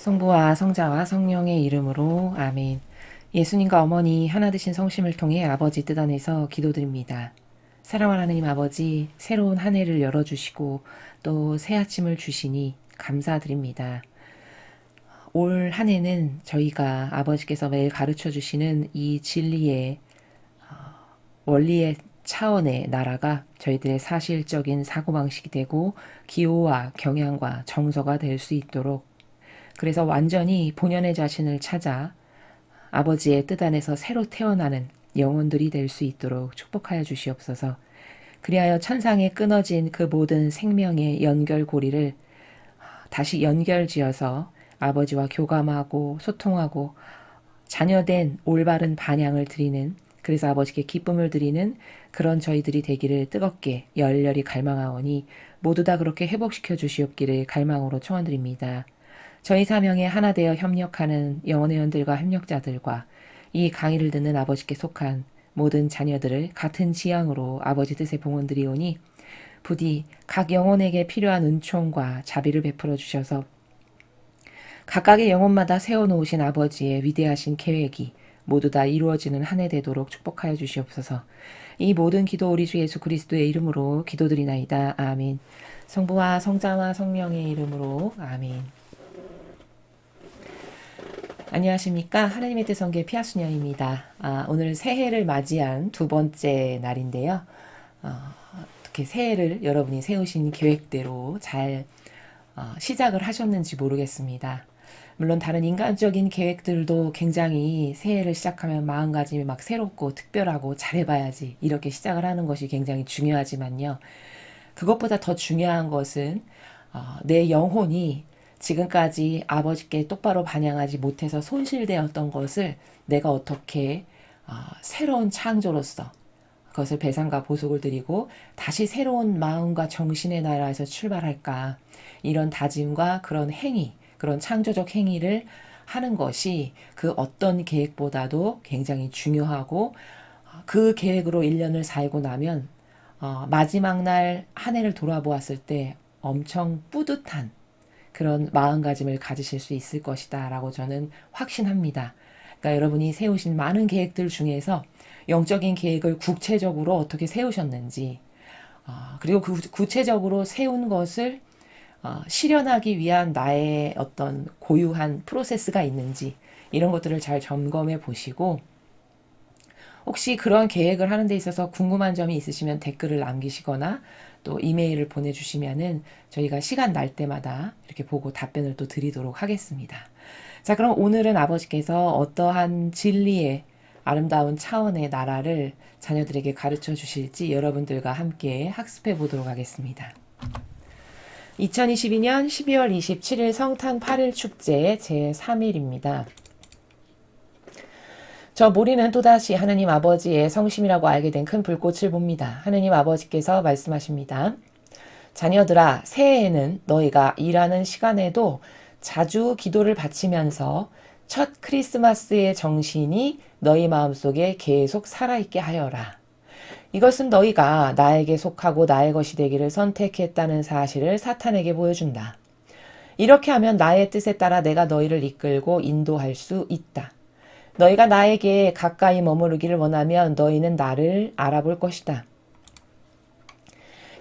성부와 성자와 성령의 이름으로 아멘. 예수님과 어머니 하나 되신 성심을 통해 아버지 뜻 안에서 기도드립니다. 사랑하는 하나님 아버지, 새로운 한 해를 열어주시고 또 새 아침을 주시니 감사드립니다. 올 한 해는 저희가 아버지께서 매일 가르쳐 주시는 이 진리의 원리의 차원의 나라가 저희들의 사실적인 사고방식이 되고 기호와 경향과 정서가 될 수 있도록, 그래서 완전히 본연의 자신을 찾아 아버지의 뜻 안에서 새로 태어나는 영혼들이 될 수 있도록 축복하여 주시옵소서. 그리하여 천상에 끊어진 그 모든 생명의 연결고리를 다시 연결지어서 아버지와 교감하고 소통하고 자녀된 올바른 반향을 드리는, 그래서 아버지께 기쁨을 드리는 그런 저희들이 되기를 뜨겁게 열렬히 갈망하오니 모두 다 그렇게 회복시켜 주시옵기를 갈망으로 초원드립니다. 저희 사명에 하나 되어 협력하는 영혼의 연들과 협력자들과 이 강의를 듣는 아버지께 속한 모든 자녀들을 같은 지향으로 아버지 뜻에 봉헌드리오니 부디 각 영혼에게 필요한 은총과 자비를 베풀어 주셔서 각각의 영혼마다 세워놓으신 아버지의 위대하신 계획이 모두 다 이루어지는 한 해 되도록 축복하여 주시옵소서. 이 모든 기도 우리 주 예수 그리스도의 이름으로 기도드리나이다. 아멘. 성부와 성자와 성령의 이름으로 아멘. 안녕하십니까. 하나님의 뜻 성계 피아수녀입니다. 오늘 새해를 맞이한 두 번째 날인데요. 어떻게 새해를 여러분이 세우신 계획대로 잘 시작을 하셨는지 모르겠습니다. 물론 다른 인간적인 계획들도 굉장히 새해를 시작하면 마음가짐이 막 새롭고 특별하고 잘해봐야지 이렇게 시작을 하는 것이 굉장히 중요하지만요. 그것보다 더 중요한 것은 내 영혼이 지금까지 아버지께 똑바로 반영하지 못해서 손실되었던 것을 내가 어떻게 새로운 창조로서 그것을 배상과 보속을 드리고 다시 새로운 마음과 정신의 나라에서 출발할까, 이런 다짐과 그런 행위, 그런 창조적 행위를 하는 것이 그 어떤 계획보다도 굉장히 중요하고, 그 계획으로 1년을 살고 나면 마지막 날 한 해를 돌아보았을 때 엄청 뿌듯한 그런 마음가짐을 가지실 수 있을 것이다 라고 저는 확신합니다. 그러니까 여러분이 세우신 많은 계획들 중에서 영적인 계획을 구체적으로 어떻게 세우셨는지, 그리고 그 구체적으로 세운 것을 실현하기 위한 나의 어떤 고유한 프로세스가 있는지, 이런 것들을 잘 점검해 보시고, 혹시 그런 계획을 하는 데 있어서 궁금한 점이 있으시면 댓글을 남기시거나 또 이메일을 보내주시면은 저희가 시간 날 때마다 이렇게 보고 답변을 또 드리도록 하겠습니다. 자, 그럼 오늘은 아버지께서 어떠한 진리의 아름다운 차원의 나라를 자녀들에게 가르쳐 주실지 여러분들과 함께 학습해 보도록 하겠습니다. 2022년 12월 27일 성탄 8일 축제 제3일입니다. 저 모리는 또다시 하느님 아버지의 성심이라고 알게 된 큰 불꽃을 봅니다. 하느님 아버지께서 말씀하십니다. 자녀들아, 새해에는 너희가 일하는 시간에도 자주 기도를 바치면서 첫 크리스마스의 정신이 너희 마음속에 계속 살아있게 하여라. 이것은 너희가 나에게 속하고 나의 것이 되기를 선택했다는 사실을 사탄에게 보여준다. 이렇게 하면 나의 뜻에 따라 내가 너희를 이끌고 인도할 수 있다. 너희가 나에게 가까이 머무르기를 원하면 너희는 나를 알아볼 것이다.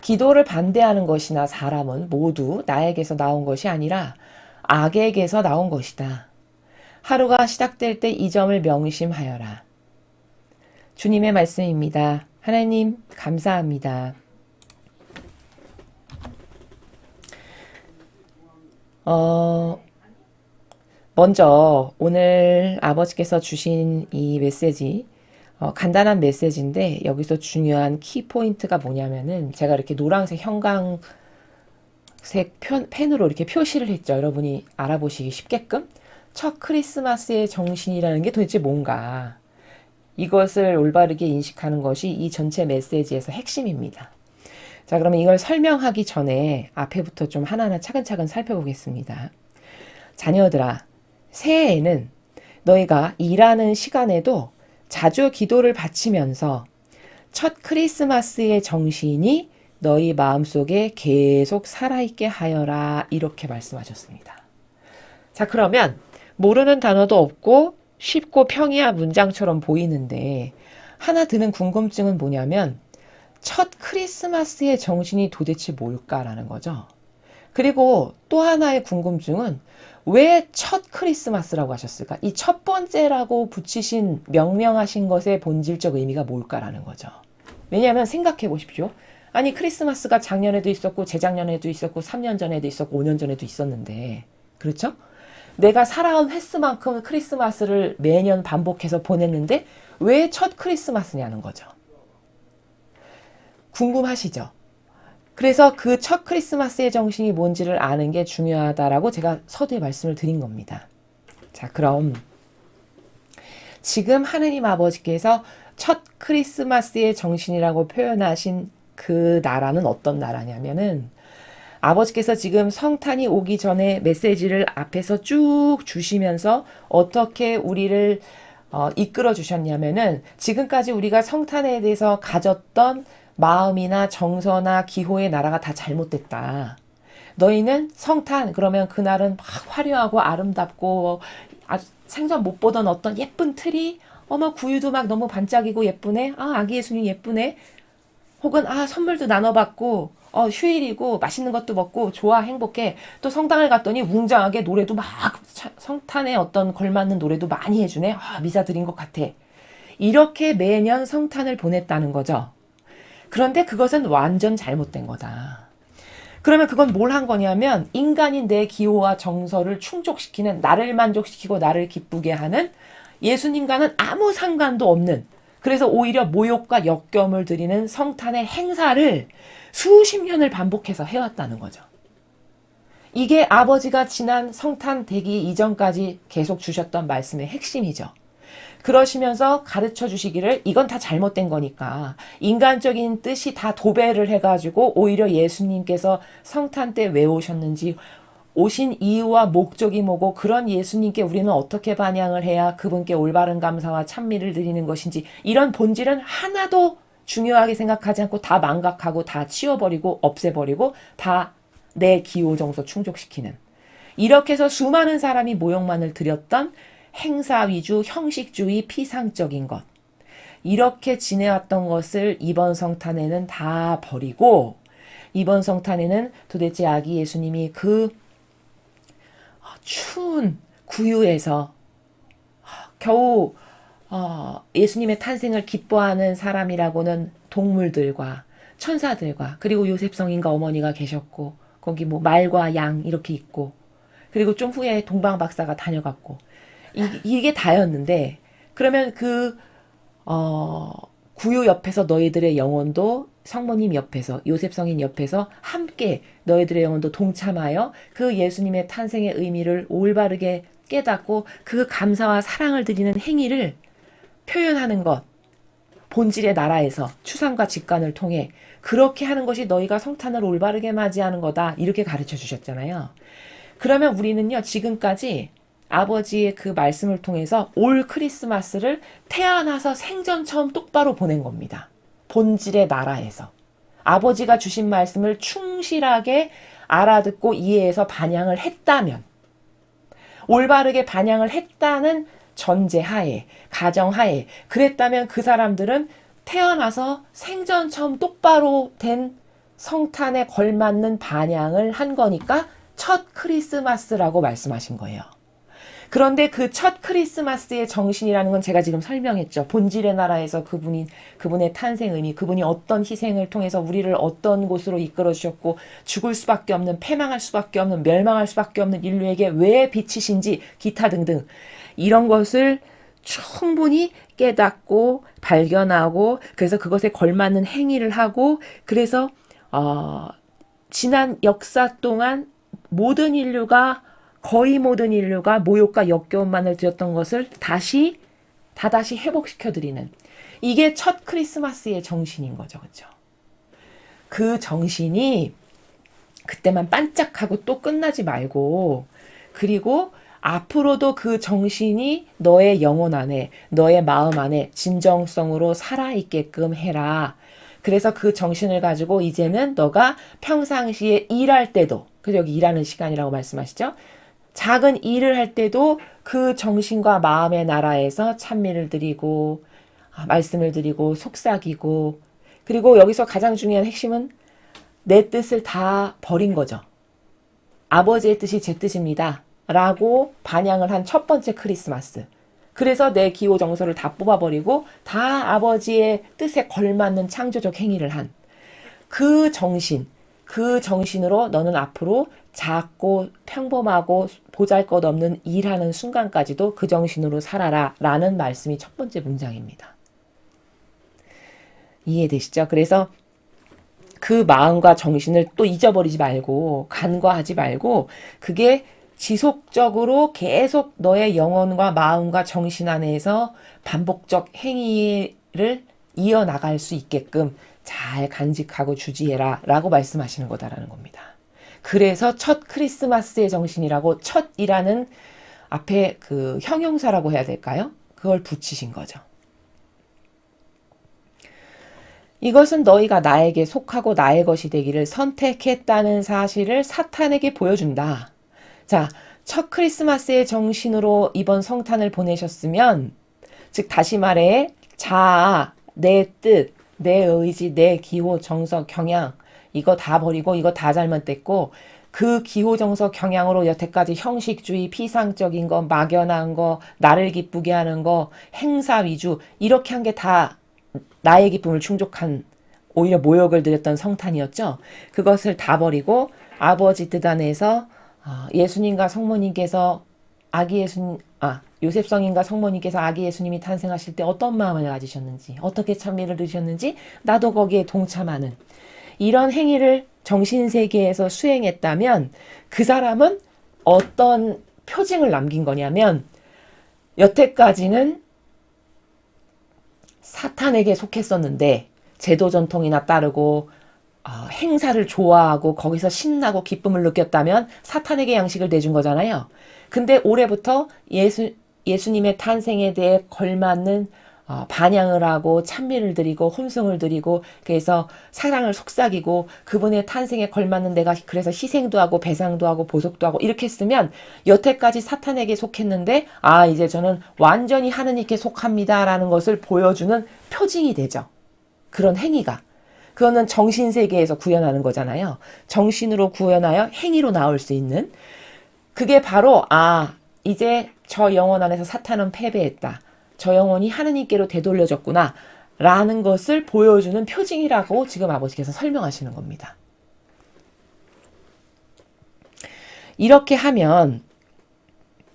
기도를 반대하는 것이나 사람은 모두 나에게서 나온 것이 아니라 악에게서 나온 것이다. 하루가 시작될 때 이 점을 명심하여라. 주님의 말씀입니다. 하나님 감사합니다. 먼저 오늘 아버지께서 주신 이 메시지, 간단한 메시지인데 여기서 중요한 키포인트가 뭐냐면은, 제가 이렇게 노란색 형광색 펜으로 이렇게 표시를 했죠. 여러분이 알아보시기 쉽게끔. 첫 크리스마스의 정신이라는 게 도대체 뭔가, 이것을 올바르게 인식하는 것이 이 전체 메시지에서 핵심입니다. 자, 그러면 이걸 설명하기 전에 앞에부터 좀 하나하나 차근차근 살펴보겠습니다. 자녀들아, 새해에는 너희가 일하는 시간에도 자주 기도를 바치면서 첫 크리스마스의 정신이 너희 마음속에 계속 살아있게 하여라, 이렇게 말씀하셨습니다. 자, 그러면 모르는 단어도 없고 쉽고 평이한 문장처럼 보이는데 하나 드는 궁금증은 뭐냐면 첫 크리스마스의 정신이 도대체 뭘까라는 거죠. 그리고 또 하나의 궁금증은 왜 첫 크리스마스라고 하셨을까? 이 첫 번째라고 붙이신 명명하신 것의 본질적 의미가 뭘까라는 거죠. 왜냐하면 생각해 보십시오. 아니 크리스마스가 작년에도 있었고 재작년에도 있었고 3년 전에도 있었고 5년 전에도 있었는데 그렇죠? 내가 살아온 횟수만큼 크리스마스를 매년 반복해서 보냈는데 왜 첫 크리스마스냐는 거죠. 궁금하시죠? 그래서 그 첫 크리스마스의 정신이 뭔지를 아는 게 중요하다라고 제가 서두에 말씀을 드린 겁니다. 자, 그럼 지금 하느님 아버지께서 첫 크리스마스의 정신이라고 표현하신 그 나라는 어떤 나라냐면은 아버지께서 지금 성탄이 오기 전에 메시지를 앞에서 쭉 주시면서 어떻게 우리를 이끌어 주셨냐면은 지금까지 우리가 성탄에 대해서 가졌던 마음이나 정서나 기호의 나라가 다 잘못됐다. 너희는 성탄 그러면 그날은 막 화려하고 아름답고 아주 생전 못 보던 어떤 예쁜 트리 어머 구유도 막 너무 반짝이고 예쁘네. 아 아기 예수님 예쁘네. 혹은 아 선물도 나눠받고 휴일이고 맛있는 것도 먹고 좋아 행복해. 또 성당을 갔더니 웅장하게 노래도 막 성탄에 어떤 걸맞는 노래도 많이 해주네. 아 미사 드린 것 같아. 이렇게 매년 성탄을 보냈다는 거죠. 그런데 그것은 완전 잘못된 거다. 그러면 그건 뭘 한 거냐면 인간인 내 기호와 정서를 충족시키는 나를 만족시키고 나를 기쁘게 하는 예수님과는 아무 상관도 없는 그래서 오히려 모욕과 역경을 드리는 성탄의 행사를 수십 년을 반복해서 해왔다는 거죠. 이게 아버지가 지난 성탄 되기 이전까지 계속 주셨던 말씀의 핵심이죠. 그러시면서 가르쳐 주시기를 이건 다 잘못된 거니까 인간적인 뜻이 다 도배를 해가지고 오히려 예수님께서 성탄 때 왜 오셨는지 오신 이유와 목적이 뭐고 그런 예수님께 우리는 어떻게 반향을 해야 그분께 올바른 감사와 찬미를 드리는 것인지 이런 본질은 하나도 중요하게 생각하지 않고 다 망각하고 다 치워버리고 없애버리고 다 내 기호 정서 충족시키는 이렇게 해서 수많은 사람이 모욕만을 드렸던 행사 위주 형식주의 피상적인 것 이렇게 지내왔던 것을 이번 성탄에는 다 버리고 이번 성탄에는 도대체 아기 예수님이 그 추운 구유에서 겨우 예수님의 탄생을 기뻐하는 사람이라고는 동물들과 천사들과 그리고 요셉 성인과 어머니가 계셨고 거기 뭐 말과 양 이렇게 있고 그리고 좀 후에 동방 박사가 다녀갔고 이게 다였는데 그러면 그 구유 옆에서 너희들의 영혼도 성모님 옆에서 요셉 성인 옆에서 함께 너희들의 영혼도 동참하여 그 예수님의 탄생의 의미를 올바르게 깨닫고 그 감사와 사랑을 드리는 행위를 표현하는 것 본질의 나라에서 추상과 직관을 통해 그렇게 하는 것이 너희가 성탄을 올바르게 맞이하는 거다 이렇게 가르쳐 주셨잖아요. 그러면 우리는요 지금까지 아버지의 그 말씀을 통해서 올 크리스마스를 태어나서 생전 처음 똑바로 보낸 겁니다. 본질의 나라에서. 아버지가 주신 말씀을 충실하게 알아듣고 이해해서 반영을 했다면 올바르게 반영을 했다는 전제하에 가정하에 그랬다면 그 사람들은 태어나서 생전 처음 똑바로 된 성탄에 걸맞는 반영을 한 거니까 첫 크리스마스라고 말씀하신 거예요. 그런데 그 첫 크리스마스의 정신이라는 건 제가 지금 설명했죠. 본질의 나라에서 그분의 탄생 의미, 그분이 어떤 희생을 통해서 우리를 어떤 곳으로 이끌어 주셨고 죽을 수밖에 없는, 패망할 수밖에 없는, 멸망할 수밖에 없는 인류에게 왜 빛이신지 기타 등등 이런 것을 충분히 깨닫고 발견하고 그래서 그것에 걸맞는 행위를 하고 그래서 지난 역사 동안 거의 모든 인류가 모욕과 역겨움만을 드렸던 것을 다다시 회복시켜드리는 이게 첫 크리스마스의 정신인 거죠. 그렇죠? 그 정신이 그때만 반짝하고 또 끝나지 말고 그리고 앞으로도 그 정신이 너의 영혼 안에 너의 마음 안에 진정성으로 살아있게끔 해라. 그래서 그 정신을 가지고 이제는 너가 평상시에 일할 때도 그래서 여기 일하는 시간이라고 말씀하시죠. 작은 일을 할 때도 그 정신과 마음의 나라에서 찬미를 드리고 말씀을 드리고 속삭이고, 그리고 여기서 가장 중요한 핵심은 내 뜻을 다 버린 거죠. 아버지의 뜻이 제 뜻입니다 라고 반향을 한 첫 번째 크리스마스. 그래서 내 기호 정서를 다 뽑아버리고 다 아버지의 뜻에 걸맞는 창조적 행위를 한 그 정신, 그 정신으로 너는 앞으로 작고 평범하고 보잘것없는 일하는 순간까지도 그 정신으로 살아라 라는 말씀이 첫 번째 문장입니다. 이해되시죠? 그래서 그 마음과 정신을 또 잊어버리지 말고 간과하지 말고 그게 지속적으로 계속 너의 영혼과 마음과 정신 안에서 반복적 행위를 이어나갈 수 있게끔 잘 간직하고 주지해라 라고 말씀하시는 거다라는 겁니다. 그래서 첫 크리스마스의 정신이라고 첫이라는 앞에 그 형용사라고 해야 될까요? 그걸 붙이신 거죠. 이것은 너희가 나에게 속하고 나의 것이 되기를 선택했다는 사실을 사탄에게 보여준다. 자, 첫 크리스마스의 정신으로 이번 성탄을 보내셨으면, 즉 다시 말해 자아, 내 뜻, 내 의지, 내 기호, 정서, 경향 이거 다 버리고 이거 다 잘못됐고 그 기호, 정서, 경향으로 여태까지 형식주의, 피상적인 거, 막연한 거, 나를 기쁘게 하는 거, 행사 위주 이렇게 한 게 다 나의 기쁨을 충족한 오히려 모욕을 드렸던 성탄이었죠. 그것을 다 버리고 아버지 뜻 안에서 예수님과 성모님께서 요셉 성인과 성모님께서 아기 예수님이 탄생하실 때 어떤 마음을 가지셨는지, 어떻게 찬미를 드셨는지 나도 거기에 동참하는 이런 행위를 정신세계에서 수행했다면 그 사람은 어떤 표징을 남긴 거냐면 여태까지는 사탄에게 속했었는데 제도 전통이나 따르고 행사를 좋아하고 거기서 신나고 기쁨을 느꼈다면 사탄에게 양식을 내준 거잖아요. 근데 올해부터 예수님의 탄생에 대해 걸맞는 반향을 하고 찬미를 드리고 혼성을 드리고 그래서 사랑을 속삭이고 그분의 탄생에 걸맞는 내가 그래서 희생도 하고 배상도 하고 보속도 하고 이렇게 했으면 여태까지 사탄에게 속했는데 이제 저는 완전히 하느님께 속합니다라는 것을 보여주는 표징이 되죠. 그런 행위가. 그거는 정신세계에서 구현하는 거잖아요. 정신으로 구현하여 행위로 나올 수 있는 그게 바로 이제 저 영혼 안에서 사탄은 패배했다. 저 영혼이 하느님께로 되돌려졌구나 라는 것을 보여주는 표징이라고 지금 아버지께서 설명하시는 겁니다. 이렇게 하면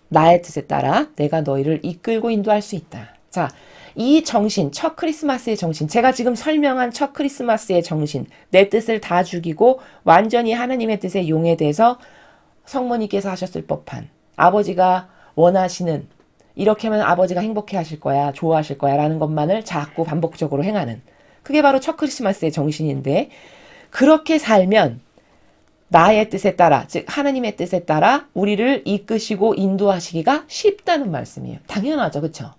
나의 뜻에 따라 내가 너희를 이끌고 인도할 수 있다. 자, 이 정신, 첫 크리스마스의 정신, 제가 지금 설명한 첫 크리스마스의 정신, 내 뜻을 다 죽이고 완전히 하느님의 뜻에 용해돼서 성모님께서 하셨을 법한 아버지가 원하시는 이렇게 하면 아버지가 행복해 하실 거야, 좋아하실 거야 라는 것만을 자꾸 반복적으로 행하는 그게 바로 첫 크리스마스의 정신인데 그렇게 살면 나의 뜻에 따라, 즉 하나님의 뜻에 따라 우리를 이끄시고 인도하시기가 쉽다는 말씀이에요. 당연하죠. 그렇죠?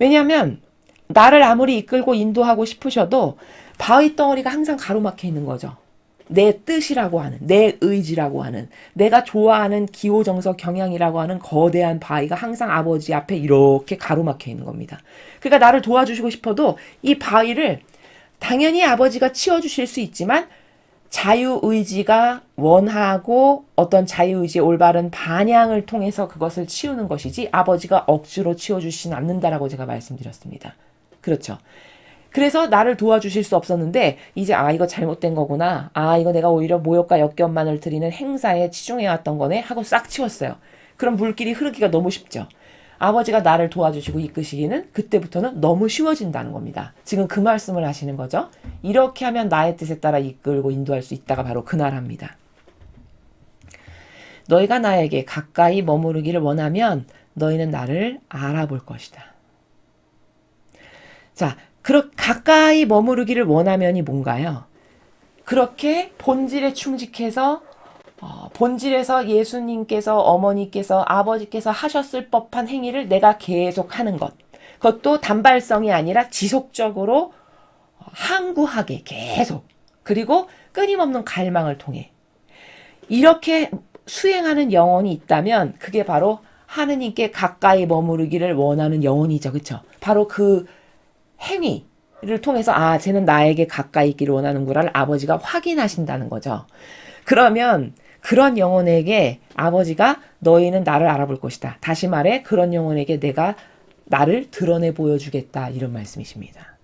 왜냐하면 나를 아무리 이끌고 인도하고 싶으셔도 바위 덩어리가 항상 가로막혀 있는 거죠. 내 뜻이라고 하는, 내 의지라고 하는, 내가 좋아하는 기호정서 경향이라고 하는 거대한 바위가 항상 아버지 앞에 이렇게 가로막혀 있는 겁니다. 그러니까 나를 도와주시고 싶어도 이 바위를 당연히 아버지가 치워주실 수 있지만 자유의지가 원하고 어떤 자유의지의 올바른 반향을 통해서 그것을 치우는 것이지 아버지가 억지로 치워주시진 않는다라고 제가 말씀드렸습니다. 그렇죠. 그래서 나를 도와주실 수 없었는데 이제 이거 잘못된 거구나. 이거 내가 오히려 모욕과 역겨움만을 드리는 행사에 치중해왔던 거네 하고 싹 치웠어요. 그럼 물길이 흐르기가 너무 쉽죠. 아버지가 나를 도와주시고 이끄시기는 그때부터는 너무 쉬워진다는 겁니다. 지금 그 말씀을 하시는 거죠. 이렇게 하면 나의 뜻에 따라 이끌고 인도할 수 있다가 바로 그 나라입니다. 너희가 나에게 가까이 머무르기를 원하면 너희는 나를 알아볼 것이다. 자, 가까이 머무르기를 원하면이 뭔가요? 그렇게 본질에 충직해서 본질에서 예수님께서 어머니께서 아버지께서 하셨을 법한 행위를 내가 계속 하는 것. 그것도 단발성이 아니라 지속적으로 항구하게 계속. 그리고 끊임없는 갈망을 통해. 이렇게 수행하는 영혼이 있다면 그게 바로 하느님께 가까이 머무르기를 원하는 영혼이죠. 그렇죠? 바로 그 행위를 통해서 아, 쟤는 나에게 가까이 있기를 원하는구나를 아버지가 확인하신다는 거죠. 그러면 그런 영혼에게 아버지가 너희는 나를 알아볼 것이다. 다시 말해 그런 영혼에게 내가 나를 드러내 보여주겠다. 이런 말씀이십니다.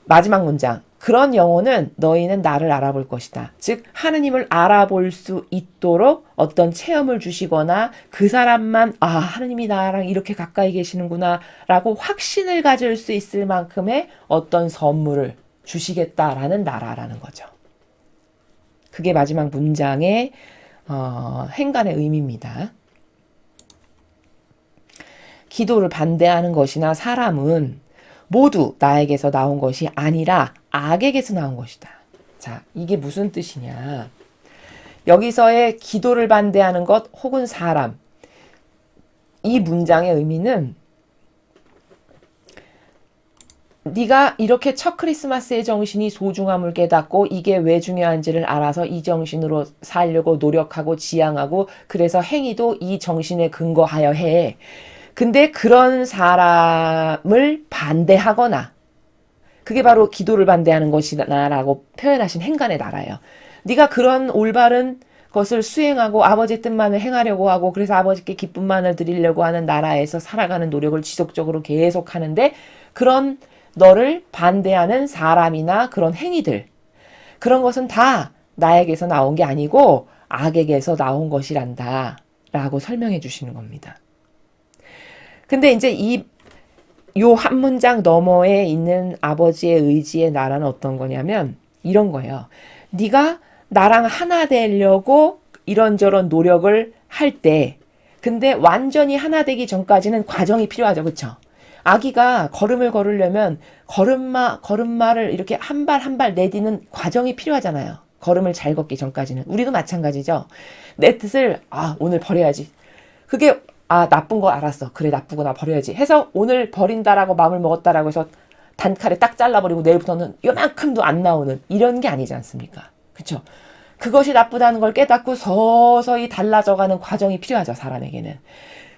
마지막 문장. 그런 영혼은 너희는 나를 알아볼 것이다. 즉 하느님을 알아볼 수 있도록 어떤 체험을 주시거나 그 사람만 아 하느님이 나랑 이렇게 가까이 계시는구나 라고 확신을 가질 수 있을 만큼의 어떤 선물을 주시겠다라는 나라라는 거죠. 그게 마지막 문장의 행간의 의미입니다. 기도를 반대하는 것이나 사람은 모두 나에게서 나온 것이 아니라 악에게서 나온 것이다. 자, 이게 무슨 뜻이냐. 여기서의 기도를 반대하는 것 혹은 사람. 이 문장의 의미는 네가 이렇게 첫 크리스마스의 정신이 소중함을 깨닫고 이게 왜 중요한지를 알아서 이 정신으로 살려고 노력하고 지향하고 그래서 행위도 이 정신에 근거하여 해. 근데 그런 사람을 반대하거나 그게 바로 기도를 반대하는 것이다라고 표현하신 행간의 나라예요. 네가 그런 올바른 것을 수행하고 아버지 뜻만을 행하려고 하고 그래서 아버지께 기쁨만을 드리려고 하는 나라에서 살아가는 노력을 지속적으로 계속 하는데 그런 너를 반대하는 사람이나 그런 행위들 그런 것은 다 나에게서 나온 게 아니고 악에게서 나온 것이란다 라고 설명해 주시는 겁니다. 근데 이제 요 한 문장 너머에 있는 아버지의 의지의 나라는 어떤 거냐면 이런 거예요. 네가 나랑 하나 되려고 이런저런 노력을 할 때 근데 완전히 하나 되기 전까지는 과정이 필요하죠. 그렇죠? 아기가 걸음을 걸으려면 걸음마를 이렇게 한 발 한 발 내디는 과정이 필요하잖아요. 걸음을 잘 걷기 전까지는. 우리도 마찬가지죠. 내 뜻을 오늘 버려야지. 그게 나쁜 거 알았어. 그래 나쁘구나 버려야지 해서 오늘 버린다라고 마음을 먹었다라고 해서 단칼에 딱 잘라버리고 내일부터는 요만큼도 안 나오는 이런 게 아니지 않습니까? 그렇죠? 그것이 나쁘다는 걸 깨닫고 서서히 달라져가는 과정이 필요하죠. 사람에게는.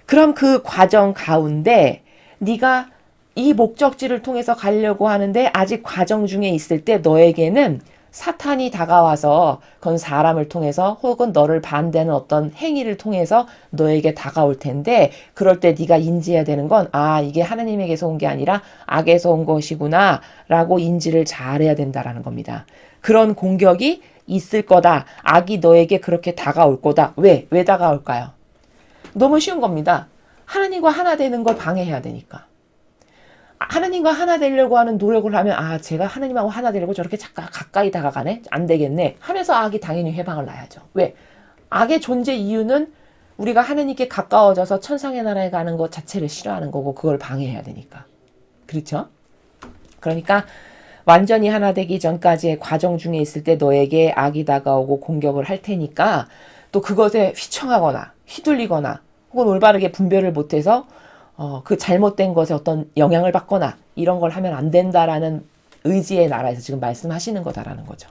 그럼 그 과정 가운데 네가 이 목적지를 통해서 가려고 하는데 아직 과정 중에 있을 때 너에게는 사탄이 다가와서 그건 사람을 통해서 혹은 너를 반대하는 어떤 행위를 통해서 너에게 다가올 텐데 그럴 때 네가 인지해야 되는 건 이게 하나님에게서 온 게 아니라 악에서 온 것이구나 라고 인지를 잘해야 된다라는 겁니다. 그런 공격이 있을 거다. 악이 너에게 그렇게 다가올 거다. 왜 다가올까요? 너무 쉬운 겁니다. 하나님과 하나 되는 걸 방해해야 되니까. 하나님과 하나 되려고 하는 노력을 하면 제가 하나님하고 하나 되려고 저렇게 가까이 다가가네? 안 되겠네? 하면서 악이 당연히 해방을 놔야죠. 왜? 악의 존재 이유는 우리가 하나님께 가까워져서 천상의 나라에 가는 것 자체를 싫어하는 거고 그걸 방해해야 되니까. 그렇죠? 그러니까 완전히 하나 되기 전까지의 과정 중에 있을 때 너에게 악이 다가오고 공격을 할 테니까 또 그것에 휘청하거나 휘둘리거나 혹은 올바르게 분별을 못해서 그 잘못된 것에 어떤 영향을 받거나 이런 걸 하면 안 된다라는 의지의 나라에서 지금 말씀하시는 거다라는 거죠.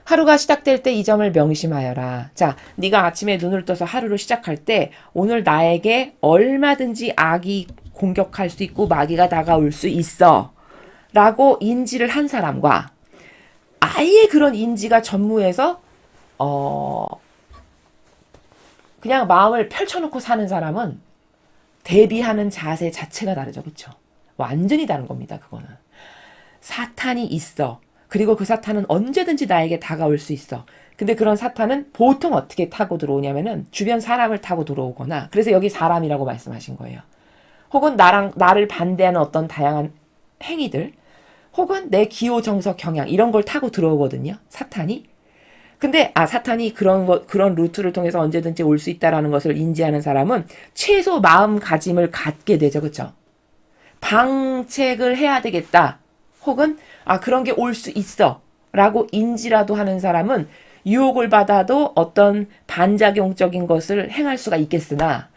하루가 시작될 때 이 점을 명심하여라. 자, 네가 아침에 눈을 떠서 하루를 시작할 때 오늘 나에게 얼마든지 악이 공격할 수 있고 마귀가 다가올 수 있어 라고 인지를 한 사람과 아예 그런 인지가 전무해서 그냥 마음을 펼쳐놓고 사는 사람은 대비하는 자세 자체가 다르죠. 그렇죠? 완전히 다른 겁니다. 그거는. 사탄이 있어. 그리고 그 사탄은 언제든지 나에게 다가올 수 있어. 근데 그런 사탄은 보통 어떻게 타고 들어오냐면은 주변 사람을 타고 들어오거나 그래서 여기 사람이라고 말씀하신 거예요. 혹은 나를 반대하는 어떤 다양한 행위들 혹은 내 기호 정석 경향 이런 걸 타고 들어오거든요. 사탄이. 근데 사탄이 그런 루트를 통해서 언제든지 올 수 있다라는 것을 인지하는 사람은 최소 마음가짐을 갖게 되죠. 그렇죠? 방책을 해야 되겠다. 혹은 그런 게 올 수 있어 라고 인지라도 하는 사람은 유혹을 받아도 어떤 반작용적인 것을 행할 수가 있겠으나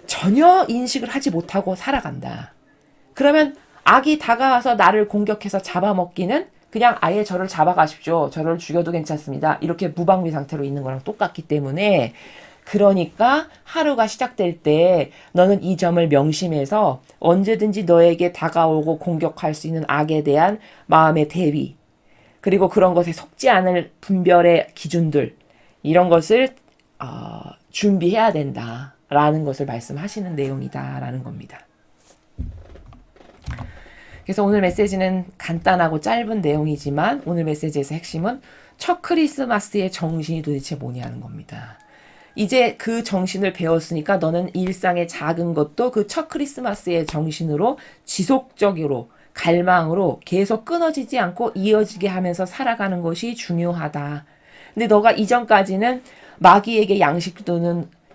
전혀 인식을 하지 못하고 살아간다. 그러면 악이 다가와서 나를 공격해서 잡아먹기는 그냥 아예 저를 잡아가십시오. 저를 죽여도 괜찮습니다. 이렇게 무방비 상태로 있는 거랑 똑같기 때문에 그러니까 하루가 시작될 때 너는 이 점을 명심해서 언제든지 너에게 다가오고 공격할 수 있는 악에 대한 마음의 대비 그리고 그런 것에 속지 않을 분별의 기준들 이런 것을 준비해야 된다라는 것을 말씀하시는 내용이다라는 겁니다. 그래서 오늘 메시지는 간단하고 짧은 내용이지만 오늘 메시지에서 핵심은 첫 크리스마스의 정신이 도대체 뭐냐는 겁니다. 이제 그 정신을 배웠으니까 너는 일상의 작은 것도 그 첫 크리스마스의 정신으로 지속적으로 갈망으로 계속 끊어지지 않고 이어지게 하면서 살아가는 것이 중요하다. 근데 너가 이전까지는 마귀에게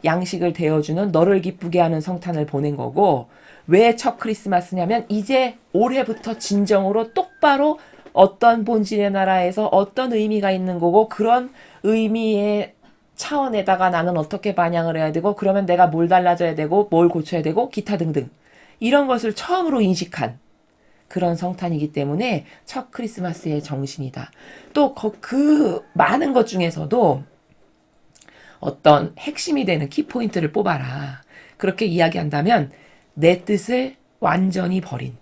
양식을 대어주는 너를 기쁘게 하는 성탄을 보낸 거고 왜 첫 크리스마스냐면 이제 올해부터 진정으로 똑바로 어떤 본질의 나라에서 어떤 의미가 있는 거고 그런 의미의 차원에다가 나는 어떻게 반영을 해야 되고 그러면 내가 뭘 달라져야 되고 뭘 고쳐야 되고 기타 등등 이런 것을 처음으로 인식한 그런 성탄이기 때문에 첫 크리스마스의 정신이다. 또 그 많은 것 중에서도 어떤 핵심이 되는 키포인트를 뽑아라. 그렇게 이야기한다면 내 뜻을 완전히 버린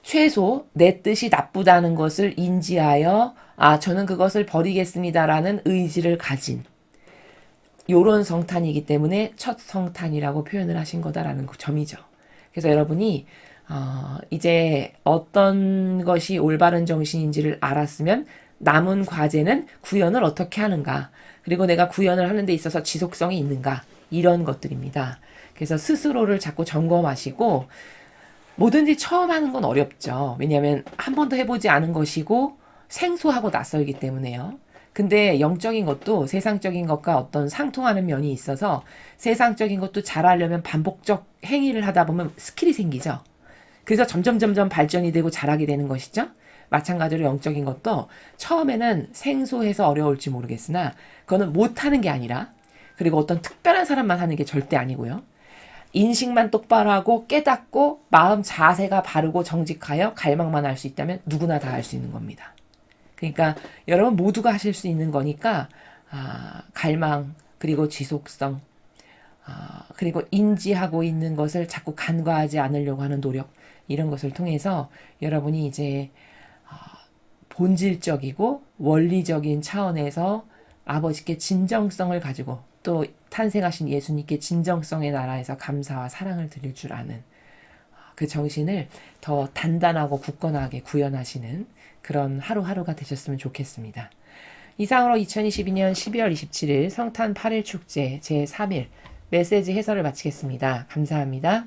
최소 내 뜻이 나쁘다는 것을 인지하여 저는 그것을 버리겠습니다라는 의지를 가진 요런 성탄이기 때문에 첫 성탄이라고 표현을 하신 거다라는 점이죠. 그래서 여러분이 이제 어떤 것이 올바른 정신인지를 알았으면 남은 과제는 구현을 어떻게 하는가 그리고 내가 구현을 하는 데 있어서 지속성이 있는가 이런 것들입니다. 그래서 스스로를 자꾸 점검하시고 뭐든지 처음 하는 건 어렵죠. 왜냐하면 한 번도 해보지 않은 것이고 생소하고 낯설기 때문에요. 근데 영적인 것도 세상적인 것과 어떤 상통하는 면이 있어서 세상적인 것도 잘하려면 반복적 행위를 하다 보면 스킬이 생기죠. 그래서 점점 발전이 되고 잘하게 되는 것이죠. 마찬가지로 영적인 것도 처음에는 생소해서 어려울지 모르겠으나 그거는 못하는 게 아니라 그리고 어떤 특별한 사람만 하는 게 절대 아니고요. 인식만 똑바로 하고 깨닫고 마음 자세가 바르고 정직하여 갈망만 할 수 있다면 누구나 다 할 수 있는 겁니다. 그러니까 여러분 모두가 하실 수 있는 거니까 갈망 그리고 지속성 그리고 인지하고 있는 것을 자꾸 간과하지 않으려고 하는 노력 이런 것을 통해서 여러분이 이제 본질적이고 원리적인 차원에서 아버지께 진정성을 가지고 또 탄생하신 예수님께 진정성의 나라에서 감사와 사랑을 드릴 줄 아는 그 정신을 더 단단하고 굳건하게 구현하시는 그런 하루하루가 되셨으면 좋겠습니다. 이상으로 2022년 12월 27일 성탄 8일 축제 제3일 메시지 해설을 마치겠습니다. 감사합니다.